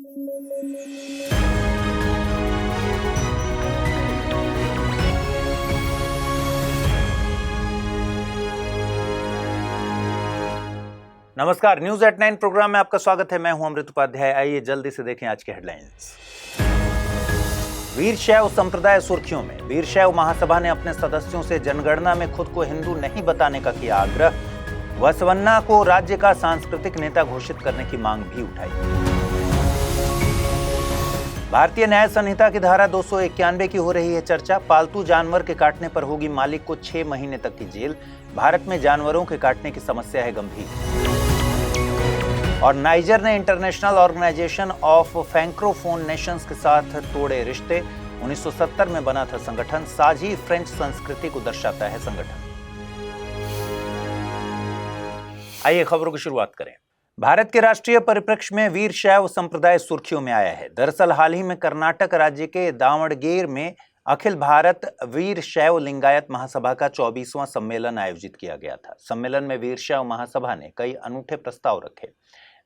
नमस्कार, news at 9 programme में आपका स्वागत है। मैं हूं अमृत उपाध्याय। आइए जल्दी से देखें आज के हेडलाइंस। वीरशैव संप्रदाय सुर्खियों में। वीरशैव महासभा ने अपने सदस्यों से जनगणना में खुद को हिंदू नहीं बताने का किया आग्रह। बसवन्ना को राज्य का सांस्कृतिक नेता घोषित करने की मांग भी उठाई। भारतीय न्याय संहिता की धारा 291 की हो रही है चर्चा। पालतू जानवर के काटने पर होगी मालिक को 6 महीने तक की जेल। भारत में जानवरों के काटने की समस्या है गंभीर। और नाइजर ने International Organisation of Francophone Nations के साथ तोड़े रिश्ते। 1970 में बना था संगठन। साझी फ्रेंच संस्कृति को दर्शाता है संगठन। आइए खबरों की शुरुआत करें। भारत के राष्ट्रीय परिप्रेक्ष्य में वीरशैव संप्रदाय सुर्खियों में आया है। दरअसल हाल ही में कर्नाटक राज्य के दावणगेरे में अखिल भारत वीरशैव लिंगायत महासभा का 24वां सम्मेलन आयोजित किया गया था। सम्मेलन में वीरशैव महासभा ने कई अनूठे प्रस्ताव रखे।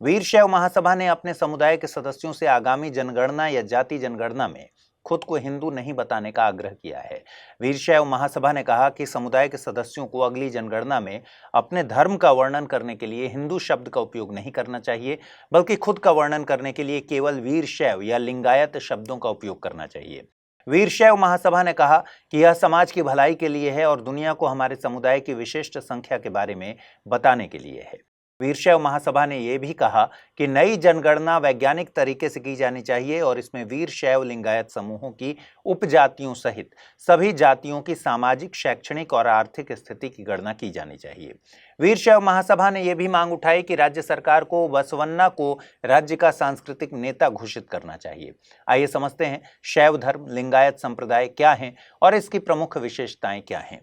वीरशैव महासभा ने अपने समुदाय के सदस्यों से आगामी जनगणना या जाति जनगणना में खुद को हिंदू नहीं बताने का आग्रह किया है। वीरशैव महासभा ने कहा कि समुदाय के सदस्यों को अगली जनगणना में अपने धर्म का वर्णन करने के लिए हिंदू शब्द का उपयोग नहीं करना चाहिए, बल्कि खुद का वर्णन करने के लिए केवल वीरशैव या लिंगायत शब्दों का उपयोग करना चाहिए। वीरशैव महासभा ने कहा कि यह समाज की भलाई के लिए है और दुनिया को हमारे समुदाय की विशिष्ट संख्या के बारे में बताने के लिए है। वीरशैव महासभा ने यह भी कहा कि नई जनगणना वैज्ञानिक तरीके से की जानी चाहिए और इसमें वीरशैव लिंगायत समूहों की उपजातियों सहित सभी जातियों की सामाजिक, शैक्षणिक और आर्थिक स्थिति की गणना की जानी चाहिए। वीरशैव महासभा ने यह भी मांग उठाई कि राज्य सरकार को बसवन्ना को राज्य का सांस्कृतिक नेता घोषित करना चाहिए। आइए समझते हैं शैव धर्म, लिंगायत संप्रदाय क्या है और इसकी प्रमुख विशेषताएं क्या हैं।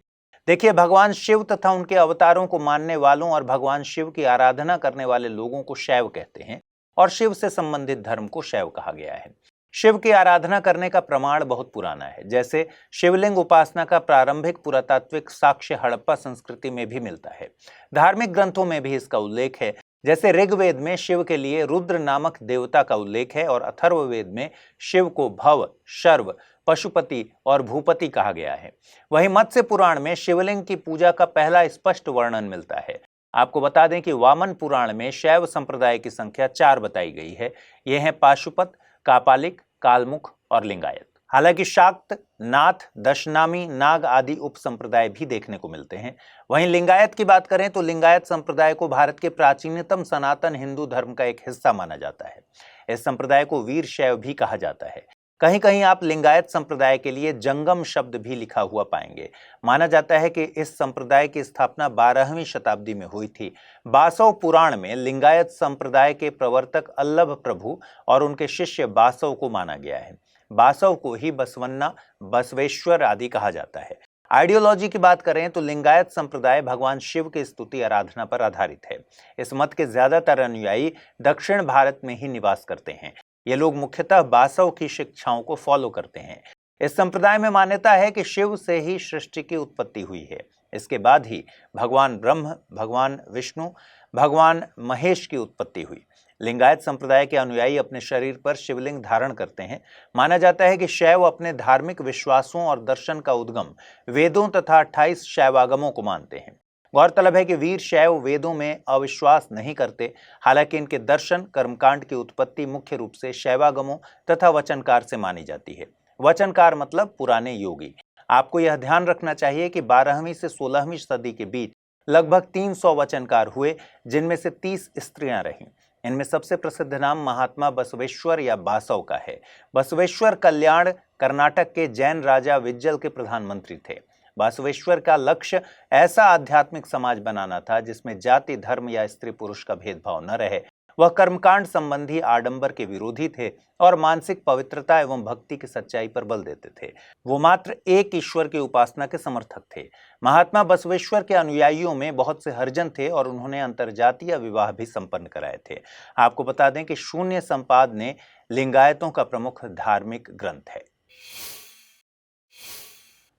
देखिए, भगवान शिव तथा उनके अवतारों को मानने वालों और भगवान शिव की आराधना करने वाले लोगों को शैव कहते हैं और शिव से संबंधित धर्म को शैव कहा गया है। शिव की आराधना करने का प्रमाण बहुत पुराना है। जैसे शिवलिंग उपासना का प्रारंभिक पुरातात्विक साक्ष्य हड़प्पा संस्कृति में भी मिलता है। धार्मिक ग्रंथों में भी इसका उल्लेख है। जैसे ऋग्वेद में शिव के लिए रुद्र नामक देवता का उल्लेख है और अथर्ववेद में शिव को भव, शर्व, पशुपति और भूपति कहा गया है। वहीं मत्स्य पुराण में शिवलिंग की पूजा का पहला स्पष्ट वर्णन मिलता है। आपको बता दें कि वामन पुराण में शैव संप्रदाय की संख्या 4 बताई गई है। ये हैं पाशुपत, कापालिक, कालमुख और लिंगायत। हालांकि शाक्त, नाथ, दशनामी, नाग आदि उप संप्रदाय भी देखने को मिलते हैं। वहीं लिंगायत की बात करें तो लिंगायत संप्रदाय को भारत के प्राचीनतम सनातन हिंदू धर्म का एक हिस्सा माना जाता है। इस संप्रदाय को वीरशैव भी कहा जाता है। कहीं कहीं आप लिंगायत संप्रदाय के लिए जंगम शब्द भी लिखा हुआ पाएंगे। माना जाता है कि इस संप्रदाय की स्थापना 12वीं शताब्दी में हुई थी। बासव पुराण में लिंगायत संप्रदाय के प्रवर्तक अल्लभ प्रभु और उनके शिष्य बासव को माना गया है। बासव को ही बसवन्ना, बसवेश्वर आदि कहा जाता है। आइडियोलॉजी की बात करें तो लिंगायत संप्रदाय भगवान शिव की स्तुति आराधना पर आधारित है। इस मत के ज्यादातर अनुयायी दक्षिण भारत में ही निवास करते हैं। ये लोग मुख्यतः बासव की शिक्षाओं को फॉलो करते हैं। इस संप्रदाय में मान्यता है कि शिव से ही सृष्टि की उत्पत्ति हुई है। इसके बाद ही भगवान ब्रह्म, भगवान विष्णु, भगवान महेश की उत्पत्ति हुई। लिंगायत संप्रदाय के अनुयायी अपने शरीर पर शिवलिंग धारण करते हैं। माना जाता है कि शैव अपने धार्मिक विश्वासों और दर्शन का उद्गम वेदों तथा 28 शैवागमों को मानते हैं। गौरतलब है कि वीरशैव वेदों में अविश्वास नहीं करते। हालांकि इनके दर्शन, कर्मकांड की उत्पत्ति मुख्य रूप से शैवागमों तथा वचनकार से मानी जाती है। वचनकार मतलब पुराने योगी। आपको यह ध्यान रखना चाहिए कि 12वीं से 16वीं सदी के बीच लगभग 300 वचनकार हुए, जिनमें से 30 स्त्रियां रहीं। इनमें सबसे प्रसिद्ध नाम महात्मा बसवेश्वर या बासव का है। बसवेश्वर कल्याण कर्नाटक के जैन राजा विज्जल के प्रधानमंत्री थे। बसवेश्वर का लक्ष्य ऐसा आध्यात्मिक समाज बनाना था जिसमें जाति, धर्म या स्त्री पुरुष का भेदभाव न रहे। वह कर्मकांड संबंधी आडंबर के विरोधी थे और मानसिक पवित्रता एवं भक्ति की सच्चाई पर बल देते थे। वो मात्र एक ईश्वर की उपासना के समर्थक थे। महात्मा बसवेश्वर के अनुयायियों में बहुत से हरिजन थे और उन्होंने अंतरजातीय विवाह भी संपन्न कराए थे। आपको बता दें कि शून्य संपाद ने लिंगायतों का प्रमुख धार्मिक ग्रंथ है।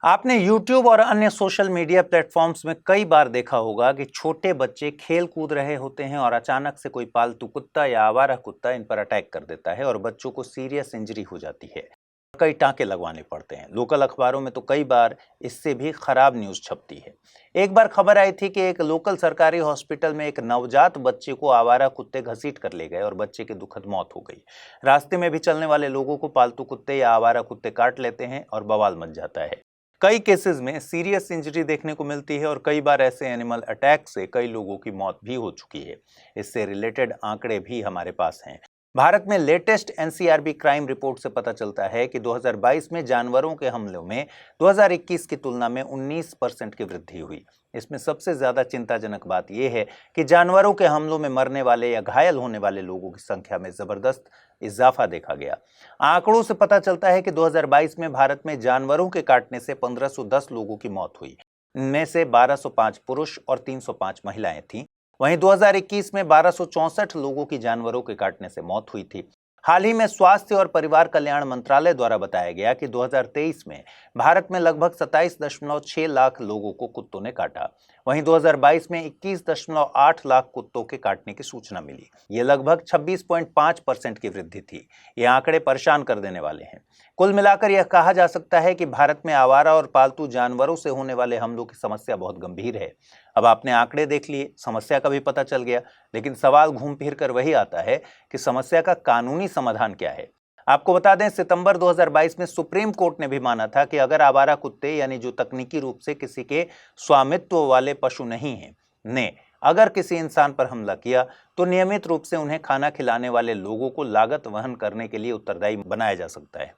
आपने YouTube और अन्य सोशल मीडिया प्लेटफॉर्म्स में कई बार देखा होगा कि छोटे बच्चे खेल कूद रहे होते हैं और अचानक से कोई पालतू कुत्ता या आवारा कुत्ता इन पर अटैक कर देता है और बच्चों को सीरियस इंजरी हो जाती है। कई टांके लगवाने पड़ते हैं। लोकल अखबारों में तो कई बार इससे भी खराब न्यूज छपती है। एक बार खबर आई थी कि एक लोकल सरकारी हॉस्पिटल में एक नवजात बच्चे को आवारा कुत्ते घसीट कर ले गए और बच्चे की दुखद मौत हो गई। रास्ते में भी चलने वाले लोगों को पालतू कुत्ते या आवारा कुत्ते काट लेते हैं और बवाल मच जाता है। कई केसेस में सीरियस इंजरी देखने को मिलती है और कई बार ऐसे एनिमल अटैक से कई लोगों की मौत भी हो चुकी है। इससे रिलेटेड आंकड़े भी हमारे पास हैं। भारत में लेटेस्ट एनसीआरबी क्राइम रिपोर्ट से पता चलता है कि 2022 में जानवरों के हमलों में 2021 की तुलना में 19% की वृद्धि हुई। इसमें सबसे ज्यादा चिंताजनक बात यह है कि जानवरों के हमलों में मरने वाले या घायल होने वाले लोगों की संख्या में जबरदस्त इजाफा देखा गया। आंकड़ों से पता चलता है कि 2022 में भारत में जानवरों के काटने से 1510 लोगों की मौत हुई। इनमें से 1205 पुरुष और 305 महिलाएं थीं। वहीं 2021 में 1264 लोगों की जानवरों के काटने से मौत हुई थी। हाल ही में स्वास्थ्य और परिवार कल्याण मंत्रालय द्वारा बताया गया कि 2023 में भारत में लगभग 27.6 लाख लोगों को कुत्तों ने काटा। वहीं 2022 में 21.8 लाख कुत्तों के काटने की सूचना मिली। ये लगभग 26.5% की वृद्धि थी। ये आंकड़े परेशान कर देने वाले हैं। कुल मिलाकर यह कहा जा सकता है कि भारत में आवारा और पालतू जानवरों से होने वाले हमलों की समस्या बहुत गंभीर है। अब आपने आंकड़े देख लिए, समस्या का भी पता चल गया, लेकिन सवाल घूम फिर कर वही आता है कि समस्या का कानूनी समाधान क्या है। आपको बता दें, सितंबर 2022 में सुप्रीम कोर्ट ने भी माना था कि अगर आवारा कुत्ते यानी जो तकनीकी रूप से किसी के स्वामित्व वाले पशु नहीं हैं ने अगर किसी इंसान पर हमला किया तो नियमित रूप से उन्हें खाना खिलाने वाले लोगों को लागत वहन करने के लिए उत्तरदायी बनाया जा सकता है।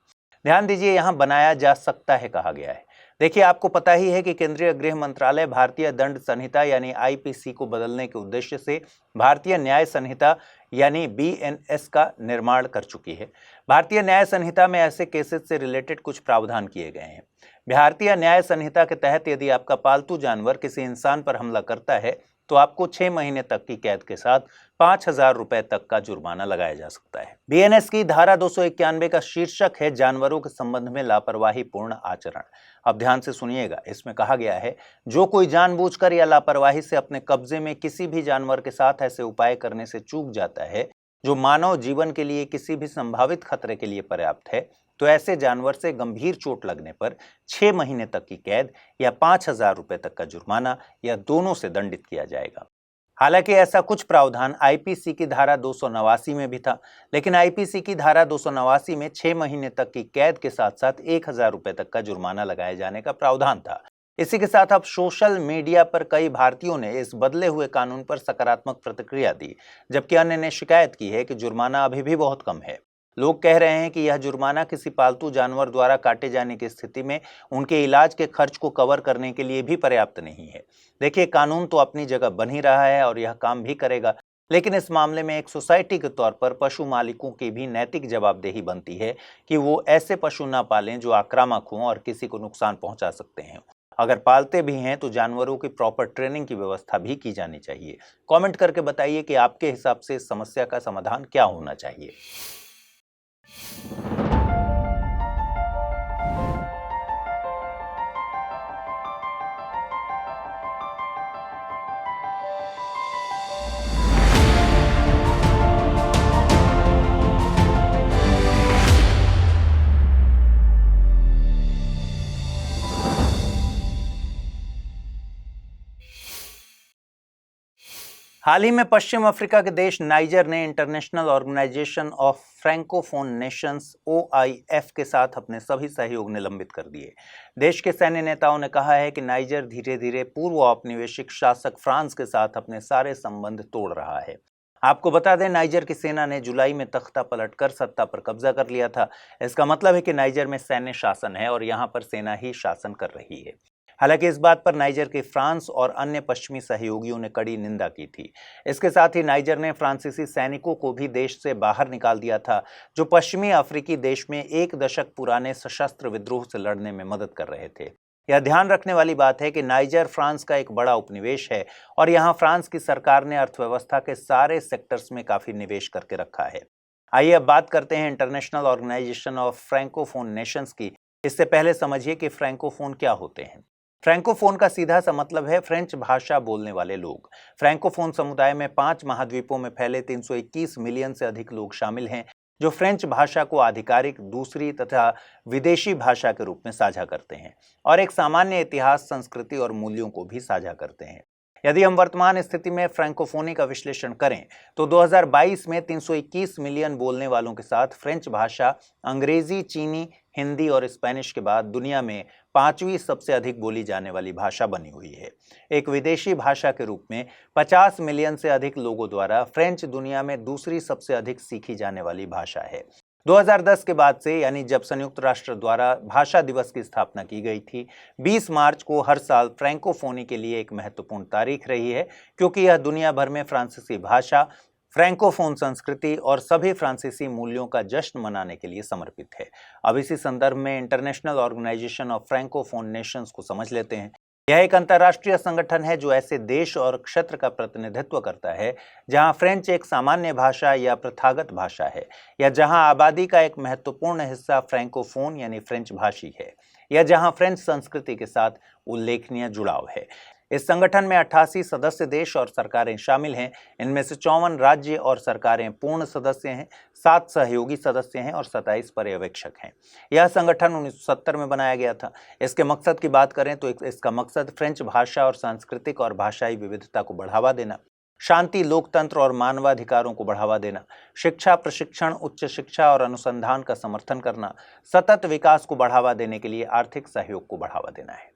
ध्यान दीजिए, यहां बनाया जा सकता है कहा गया है। देखिए, आपको पता ही है कि केंद्रीय गृह मंत्रालय भारतीय दंड संहिता यानी आईपीसी को बदलने के उद्देश्य से भारतीय न्याय संहिता यानी बीएनएस का निर्माण कर चुकी है। भारतीय न्याय संहिता में ऐसे केसेस से रिलेटेड कुछ प्रावधान किए गए हैं। भारतीय न्याय संहिता के तहत यदि आपका पालतू जानवर किसी इंसान पर हमला करता है तो आपको 6 महीने तक की कैद के साथ 5,000 रुपए तक का जुर्माना लगाया जा सकता है। बीएनएस की धारा 291 का शीर्षक है जानवरों के संबंध में लापरवाही पूर्ण आचरण। अब ध्यान से सुनिएगा, इसमें कहा गया है जो कोई जानबूझकर या लापरवाही से अपने कब्जे में किसी भी जानवर के साथ ऐसे उपाय करने से चूक जाता है जो मानव जीवन के लिए किसी भी संभावित खतरे के लिए पर्याप्त है, तो ऐसे जानवर से गंभीर चोट लगने पर 6 महीने तक की कैद या 5,000 रुपए तक का जुर्माना या दोनों से दंडित किया जाएगा। हालांकि ऐसा कुछ प्रावधान आईपीसी की धारा 289 में भी था, लेकिन आईपीसी की धारा 289 में 6 महीने तक की कैद के साथ साथ 1,000 रुपए तक का जुर्माना लगाए जाने का प्रावधान था। इसी के साथ अब सोशल मीडिया पर कई भारतीयों ने इस बदले हुए कानून पर सकारात्मक प्रतिक्रिया दी, जबकि अन्य ने शिकायत की है कि जुर्माना अभी भी बहुत कम है। लोग कह रहे हैं कि यह जुर्माना किसी पालतू जानवर द्वारा काटे जाने की स्थिति में उनके इलाज के खर्च को कवर करने के लिए भी पर्याप्त नहीं है। देखिए, कानून तो अपनी जगह बन ही रहा है और यह काम भी करेगा, लेकिन इस मामले में एक सोसाइटी के तौर पर पशु मालिकों की भी नैतिक जवाबदेही बनती है कि वो ऐसे पशु ना पालें जो आक्रामक हों और किसी को नुकसान पहुंचा सकते हैं। अगर पालते भी हैं तो जानवरों की प्रॉपर ट्रेनिंग की व्यवस्था भी की जानी चाहिए। कमेंट करके बताइए कि आपके हिसाब से इस समस्या का समाधान क्या होना चाहिए। हाल ही में पश्चिम अफ्रीका के देश नाइजर ने International Organisation of Francophone Nations OIF के साथ अपने सभी सहयोग निलंबित कर दिए। देश के सैन्य नेताओं ने कहा है कि नाइजर धीरे धीरे पूर्व औपनिवेशिक शासक फ्रांस के साथ अपने सारे संबंध तोड़ रहा है। आपको बता दें, नाइजर की सेना ने जुलाई में तख्ता पलटकर सत्ता पर कब्जा कर लिया था। इसका मतलब है कि नाइजर में सैन्य शासन है और यहाँ पर सेना ही शासन कर रही है। हालांकि इस बात पर नाइजर के फ्रांस और अन्य पश्चिमी सहयोगियों ने कड़ी निंदा की थी। इसके साथ ही नाइजर ने फ्रांसीसी सैनिकों को भी देश से बाहर निकाल दिया था, जो पश्चिमी अफ्रीकी देश में 1 दशक पुराने सशस्त्र विद्रोह से लड़ने में मदद कर रहे थे। यह ध्यान रखने वाली बात है कि नाइजर फ्रांस का एक बड़ा उपनिवेश है और यहाँ फ्रांस की सरकार ने अर्थव्यवस्था के सारे सेक्टर्स में काफी निवेश करके रखा है। आइए अब बात करते हैं International Organisation of Francophone Nations की, इससे पहले समझिए कि फ्रैंकोफोन क्या होते हैं। फ्रैंकोफोन का सीधा सा मतलब है फ्रेंच भाषा बोलने वाले लोग। फ्रैंकोफोन समुदाय में 5 महाद्वीपों में फैले 321 मिलियन से अधिक लोग शामिल हैं, जो फ्रेंच भाषा को आधिकारिक दूसरी तथा विदेशी भाषा के रूप में साझा करते हैं और एक सामान्य इतिहास, संस्कृति और मूल्यों को भी साझा करते हैं। यदि हम वर्तमान स्थिति में फ्रैंकोफोनी का विश्लेषण करें तो 2022 में 321 मिलियन बोलने वालों के साथ फ्रेंच भाषा अंग्रेजी, चीनी, हिंदी और स्पेनिश के बाद दुनिया में 5वीं सबसे अधिक बोली जाने वाली भाषा बनी हुई है। एक विदेशी भाषा के रूप में 50 मिलियन से अधिक लोगों द्वारा फ्रेंच दुनिया में दूसरी सबसे अधिक सीखी जाने वाली भाषा है। 2010 के बाद से, यानी जब संयुक्त राष्ट्र द्वारा भाषा दिवस की स्थापना की गई थी, 20 मार्च को हर साल फ्रैंकोफोनी के लिए एक महत्वपूर्ण तारीख रही है, क्योंकि यह दुनिया भर में फ्रांसीसी भाषा, फ्रैंकोफोन संस्कृति और सभी फ्रांसीसी मूल्यों का जश्न मनाने के लिए समर्पित है। अब इसी संदर्भ में International Organisation of Francophone Nations को समझ लेते हैं। यह एक अंतर्राष्ट्रीय संगठन है जो ऐसे देश और क्षेत्र का प्रतिनिधित्व करता है जहां फ्रेंच एक सामान्य भाषा या प्रथागत भाषा है, या जहां आबादी का एक महत्वपूर्ण हिस्सा फ्रैंकोफोन यानी फ्रेंच भाषी है, या जहां फ्रेंच संस्कृति के साथ उल्लेखनीय जुड़ाव है। इस संगठन में 88 सदस्य देश और सरकारें शामिल हैं। इनमें से 54 राज्य और सरकारें पूर्ण सदस्य हैं, 7 सहयोगी सदस्य हैं और 27 पर्यवेक्षक हैं। यह संगठन 1970 में बनाया गया था। इसके मकसद की बात करें तो इसका मकसद फ्रेंच भाषा और सांस्कृतिक और भाषाई विविधता को बढ़ावा देना, शांति, लोकतंत्र और मानवाधिकारों को बढ़ावा देना, शिक्षा, प्रशिक्षण, उच्च शिक्षा और अनुसंधान का समर्थन करना, सतत विकास को बढ़ावा देने के लिए आर्थिक सहयोग को बढ़ावा देना है।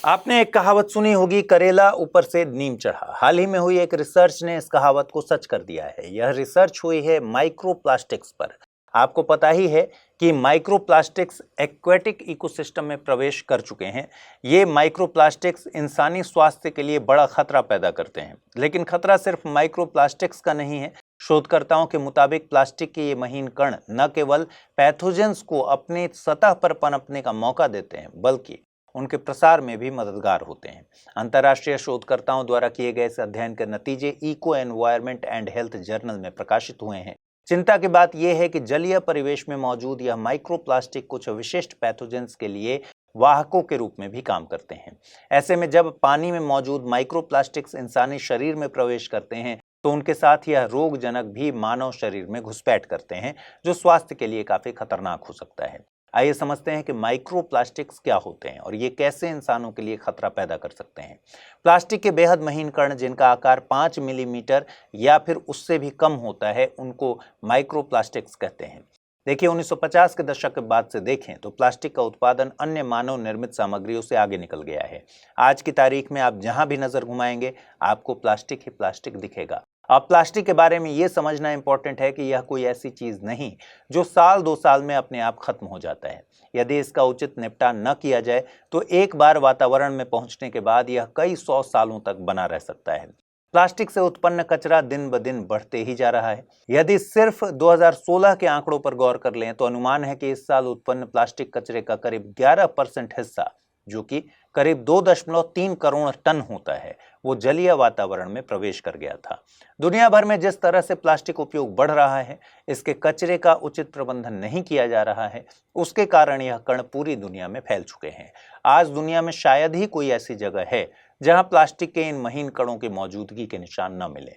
आपने एक कहावत सुनी होगी, करेला ऊपर से नीम चढ़ा। हाल ही में हुई एक रिसर्च ने इस कहावत को सच कर दिया है। यह रिसर्च हुई है माइक्रोप्लास्टिक्स पर। आपको पता ही है कि माइक्रोप्लास्टिक्स एक्वेटिक इकोसिस्टम में प्रवेश कर चुके हैं। ये माइक्रोप्लास्टिक्स इंसानी स्वास्थ्य के लिए बड़ा खतरा पैदा करते हैं। लेकिन खतरा सिर्फ माइक्रोप्लास्टिक्स का नहीं है। शोधकर्ताओं के मुताबिक प्लास्टिक के ये महीन कण न केवल पैथोजेंस को अपनी सतह पर पनपने का मौका देते हैं, बल्कि उनके प्रसार में भी मददगार होते हैं। अंतर्राष्ट्रीय शोधकर्ताओं द्वारा किए गए इस अध्ययन के नतीजे Eco Environment and Health journal में प्रकाशित हुए हैं। चिंता की बात यह है कि जलीय परिवेश में मौजूद यह माइक्रोप्लास्टिक कुछ विशिष्ट पैथोजेंस के लिए वाहकों के रूप में भी काम करते हैं। ऐसे में जब पानी में मौजूद माइक्रोप्लास्टिक्स इंसानी शरीर में प्रवेश करते हैं तो उनके साथ यह रोगजनक भी मानव शरीर में घुसपैठ करते हैं, जो स्वास्थ्य के लिए काफी खतरनाक हो सकता है। आइए समझते हैं कि माइक्रोप्लास्टिक्स क्या होते हैं और ये कैसे इंसानों के लिए खतरा पैदा कर सकते हैं। प्लास्टिक के बेहद महीन कण जिनका आकार 5 मिलीमीटर या फिर उससे भी कम होता है, उनको माइक्रोप्लास्टिक्स कहते हैं। देखिए, 1950 के दशक के बाद से देखें तो प्लास्टिक का उत्पादन अन्य मानव निर्मित सामग्रियों से आगे निकल गया है। आज की तारीख में आप जहां भी नजर घुमाएंगे आपको प्लास्टिक ही प्लास्टिक दिखेगा। अब प्लास्टिक के बारे में यह समझना इंपॉर्टेंट है कि यह कोई ऐसी चीज नहीं जो साल 2 साल में अपने आप खत्म हो जाता है। यदि इसका उचित निपटान न किया जाए तो एक बार वातावरण में पहुंचने के बाद यह कई 100 सालों तक बना रह सकता है। प्लास्टिक से उत्पन्न कचरा दिन ब दिन बढ़ते ही जा रहा है। यदि सिर्फ 2016 के आंकड़ों पर गौर कर लें तो अनुमान है कि इस साल उत्पन्न प्लास्टिक कचरे का करीब 11% हिस्सा, जो कि करीब 2.3 करोड़ टन होता है, वो जलीय वातावरण में प्रवेश कर गया था। दुनिया भर में जिस तरह से प्लास्टिक उपयोग बढ़ रहा है, इसके कचरे का उचित प्रबंधन नहीं किया जा रहा है, उसके कारण यह कण पूरी दुनिया में फैल चुके हैं। आज दुनिया में शायद ही कोई ऐसी जगह है जहां प्लास्टिक के इन महीन कणों की मौजूदगी के निशान न मिले।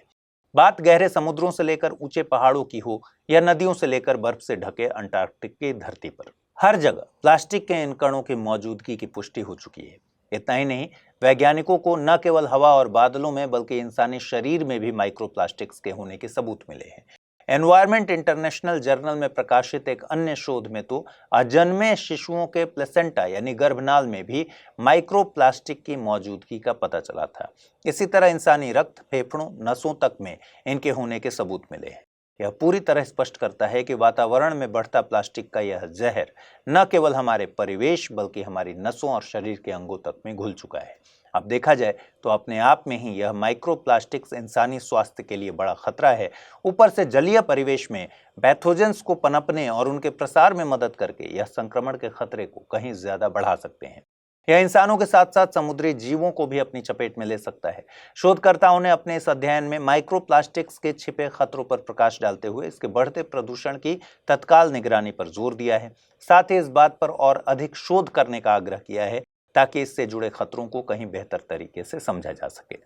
बात गहरे समुद्रों से लेकर ऊंचे पहाड़ों की हो या नदियों से लेकर बर्फ से ढके अंटार्कटिक की धरती पर, हर जगह प्लास्टिक के इन कणों की मौजूदगी की पुष्टि हो चुकी है। इतना ही नहीं, वैज्ञानिकों को न केवल हवा और बादलों में बल्कि इंसानी शरीर में भी माइक्रोप्लास्टिक्स के होने के सबूत मिले हैं। एनवायरमेंट इंटरनेशनल जर्नल में प्रकाशित एक अन्य शोध में तो अजन्मे शिशुओं के प्लेसेंटा यानी गर्भनाल में भी माइक्रोप्लास्टिक की मौजूदगी का पता चला था। इसी तरह इंसानी रक्त, फेफड़ों, नसों तक में इनके होने के सबूत मिले हैं। यह पूरी तरह स्पष्ट करता है कि वातावरण में बढ़ता प्लास्टिक का यह जहर न केवल हमारे परिवेश बल्कि हमारी नसों और शरीर के अंगों तक में घुल चुका है। अब देखा जाए तो अपने आप में ही यह माइक्रोप्लास्टिक्स इंसानी स्वास्थ्य के लिए बड़ा खतरा है। ऊपर से जलीय परिवेश में पैथोजेंस को पनपने और उनके प्रसार में मदद करके यह संक्रमण के खतरे को कहीं ज्यादा बढ़ा सकते हैं। यह इंसानों के साथ साथ समुद्री जीवों को भी अपनी चपेट में ले सकता है। शोधकर्ताओं ने अपने इस अध्ययन में माइक्रोप्लास्टिक्स के छिपे खतरों पर प्रकाश डालते हुए इसके बढ़ते प्रदूषण की तत्काल निगरानी पर जोर दिया है। साथ ही इस बात पर और अधिक शोध करने का आग्रह किया है ताकि इससे जुड़े खतरों को कहीं बेहतर तरीके से समझा जा सके।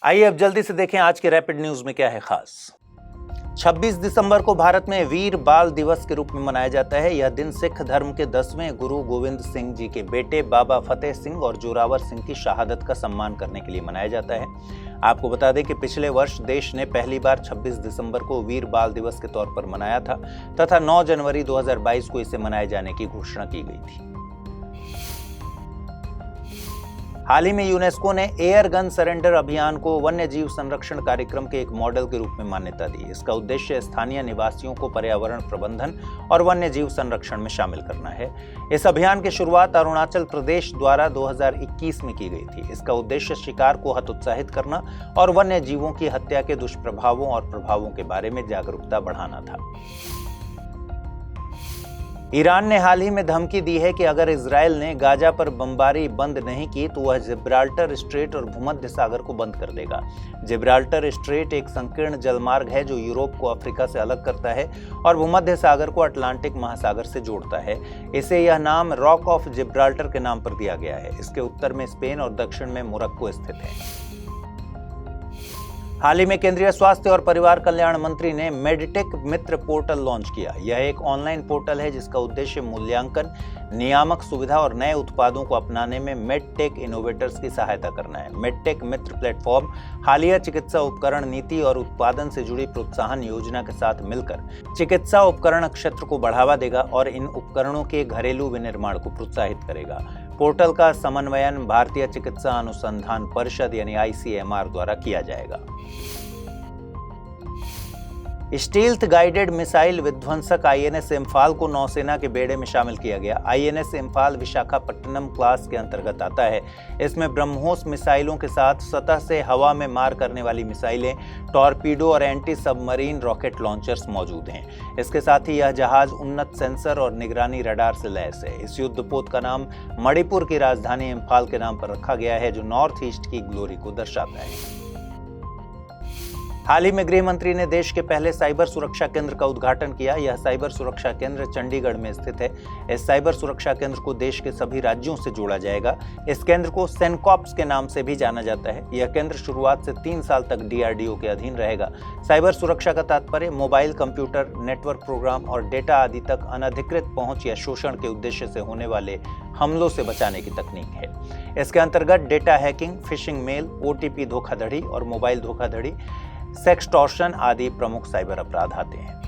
आइए अब जल्दी से देखें आज के रैपिड न्यूज में क्या है खास। 26 दिसंबर को भारत में वीर बाल दिवस के रूप में मनाया जाता है। यह दिन सिख धर्म के 10वें गुरु गोविंद सिंह जी के बेटे बाबा फतेह सिंह और जोरावर सिंह की शहादत का सम्मान करने के लिए मनाया जाता है। आपको बता दें कि पिछले वर्ष देश ने पहली बार 26 दिसंबर को वीर बाल दिवस के तौर पर मनाया था तथा 9 जनवरी 2022 को इसे मनाए जाने की घोषणा की गई थी। हाल ही में यूनेस्को ने एयर गन सरेंडर अभियान को वन्य जीव संरक्षण कार्यक्रम के एक मॉडल के रूप में मान्यता दी। इसका उद्देश्य स्थानीय निवासियों को पर्यावरण प्रबंधन और वन्य जीव संरक्षण में शामिल करना है। इस अभियान की शुरुआत अरुणाचल प्रदेश द्वारा 2021 में की गई थी। इसका उद्देश्य शिकार को हतोत्साहित करना और वन्य जीवों की हत्या के दुष्प्रभावों और प्रभावों के बारे में जागरूकता बढ़ाना था। ईरान ने हाल ही में धमकी दी है कि अगर इजरायल ने गाजा पर बमबारी बंद नहीं की तो वह जिब्राल्टर स्ट्रेट और भूमध्य सागर को बंद कर देगा। जिब्राल्टर स्ट्रेट एक संकीर्ण जलमार्ग है जो यूरोप को अफ्रीका से अलग करता है और भूमध्य सागर को अटलांटिक महासागर से जोड़ता है। इसे यह नाम रॉक ऑफ जिब्राल्टर के नाम पर दिया गया है। इसके उत्तर में स्पेन और दक्षिण में मोरक्को स्थित है। हाल ही में केंद्रीय स्वास्थ्य और परिवार कल्याण मंत्री ने मेडटेक मित्र पोर्टल लॉन्च किया। यह एक ऑनलाइन पोर्टल है जिसका उद्देश्य मूल्यांकन, नियामक सुविधा और नए उत्पादों को अपनाने में मेडटेक इनोवेटर्स की सहायता करना है। मेडटेक मित्र प्लेटफॉर्म हालिया चिकित्सा उपकरण नीति और उत्पादन से जुड़ी प्रोत्साहन योजना के साथ मिलकर चिकित्सा उपकरण क्षेत्र को बढ़ावा देगा और इन उपकरणों के घरेलू विनिर्माण को प्रोत्साहित करेगा। पोर्टल का समन्वयन भारतीय चिकित्सा अनुसंधान परिषद यानी ICMR द्वारा किया जाएगा। स्टील्थ गाइडेड मिसाइल विध्वंसक INS इम्फाल को नौसेना के बेड़े में शामिल किया गया। INS इम्फाल विशाखापट्टनम क्लास के अंतर्गत आता है। इसमें ब्रह्मोस मिसाइलों के साथ सतह से हवा में मार करने वाली मिसाइलें, टॉर्पीडो और एंटी सबमरीन रॉकेट लॉन्चर्स मौजूद हैं। इसके साथ ही यह जहाज उन्नत सेंसर और निगरानी रडार से लैस है। इस युद्धपोत का नाम मणिपुर की राजधानी इम्फाल के नाम पर रखा गया है जो नॉर्थ ईस्ट की ग्लोरी को दर्शाता है। हाल ही में गृह मंत्री ने देश के पहले साइबर सुरक्षा केंद्र का उद्घाटन किया। यह साइबर सुरक्षा केंद्र चंडीगढ़ में स्थित है। इस साइबर सुरक्षा केंद्र को देश के सभी राज्यों से जोड़ा जाएगा। इस केंद्र को सेनकॉप्स के नाम से भी जाना जाता है। यह केंद्र शुरुआत से 3 साल तक DRDO के अधीन रहेगा। साइबर सुरक्षा का तात्पर्य मोबाइल, कंप्यूटर, नेटवर्क प्रोग्राम और डेटा आदि तक अनधिकृत पहुंच या शोषण के उद्देश्य से होने वाले हमलों से बचाने की तकनीक है। इसके अंतर्गत data hacking, phishing mail, OTP धोखाधड़ी और मोबाइल धोखाधड़ी, सेक्सटॉर्शन आदि प्रमुख साइबर अपराध आते हैं।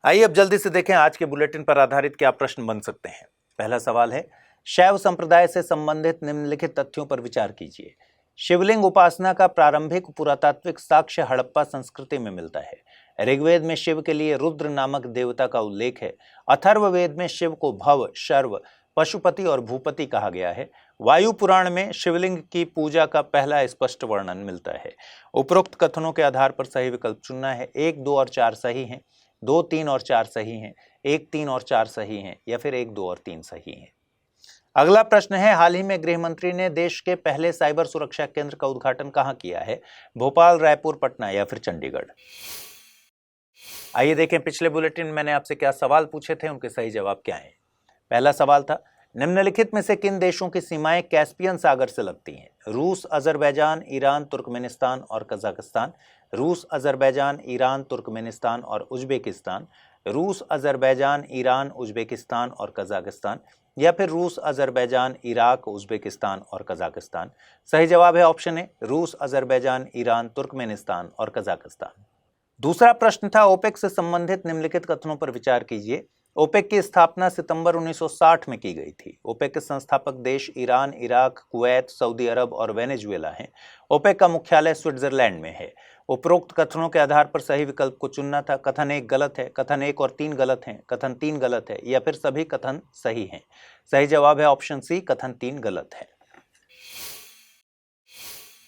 आइए अब जल्दी से देखें आज के बुलेटिन पर आधारित क्या प्रश्न बन सकते हैं। पहला सवाल है, शैव संप्रदाय से संबंधित निम्नलिखित तथ्यों पर विचार कीजिए। शिवलिंग उपासना का प्रारंभिक पुरातात्विक साक्ष्य हड़प्पा संस्कृति में मिलता है। ऋग्वेद में शिव के लिए रुद्र नामक देवता का उल्लेख है। अथर्ववेद में शिव को भव, शर्व, पशुपति और भूपति कहा गया है। वायु पुराण में शिवलिंग की पूजा का पहला स्पष्ट वर्णन मिलता है। उपरोक्त कथनों के आधार पर सही विकल्प चुनना है। 1, 2 और 4 सही हैं, 2, 3 और 4 सही हैं, 1, 3 और 4 सही हैं या फिर 1, 2 और 3 सही हैं। अगला प्रश्न है, हाल ही में गृह मंत्री ने देश के पहले साइबर सुरक्षा केंद्र का उद्घाटन कहाँ किया है? भोपाल, रायपुर, पटना या फिर चंडीगढ़। आइए देखें पिछले बुलेटिन में मैंने आपसे क्या सवाल पूछे थे, उनके सही जवाब क्या हैं। पहला सवाल था, निम्नलिखित में से किन देशों की सीमाएं कैस्पियन सागर से लगती हैं? रूस, अजरबैजान, ईरान, तुर्कमेनिस्तान और कजाकिस्तान। रूस, अजरबैजान, ईरान, तुर्कमेनिस्तान और उज्बेकिस्तान। रूस, अजरबैजान, ईरान, उज्बेकिस्तान और कजाकिस्तान या फिर रूस, अजरबैजान, इराक, उज्बेकिस्तान और कजाकिस्तान। सही जवाब है ऑप्शन ए, रूस, अजरबैजान, ईरान, तुर्कमेनिस्तान और कजाकिस्तान। दूसरा प्रश्न था, ओपेक से संबंधित निम्नलिखित कथनों पर विचार कीजिए। ओपेक की स्थापना सितंबर 1960 में की गई थी। ओपेक के संस्थापक देश ईरान, इराक, कुवैत, सऊदी अरब और वेनेजुएला हैं। ओपेक का मुख्यालय स्विट्जरलैंड में है। उपरोक्त कथनों के आधार पर सही विकल्प को चुनना था। कथन 1 गलत है, कथन 1 और 3 गलत हैं, कथन 3 गलत है या फिर सभी कथन सही हैं। सही जवाब है ऑप्शन सी, कथन 3 गलत है।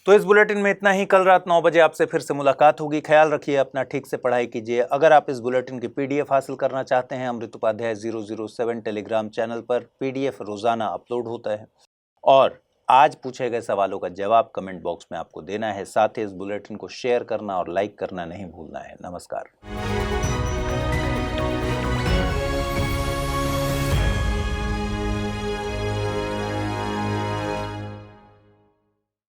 तो इस बुलेटिन में इतना ही। कल रात 9 बजे आपसे फिर से मुलाकात होगी। ख्याल रखिए अपना, ठीक से पढ़ाई कीजिए। अगर आप इस बुलेटिन की पीडीएफ हासिल करना चाहते हैं, अमृत उपाध्याय 007 टेलीग्राम चैनल पर पीडीएफ रोजाना अपलोड होता है और आज पूछे गए सवालों का जवाब कमेंट बॉक्स में आपको देना है। साथ ही इस बुलेटिन को शेयर करना और लाइक करना नहीं भूलना है। नमस्कार।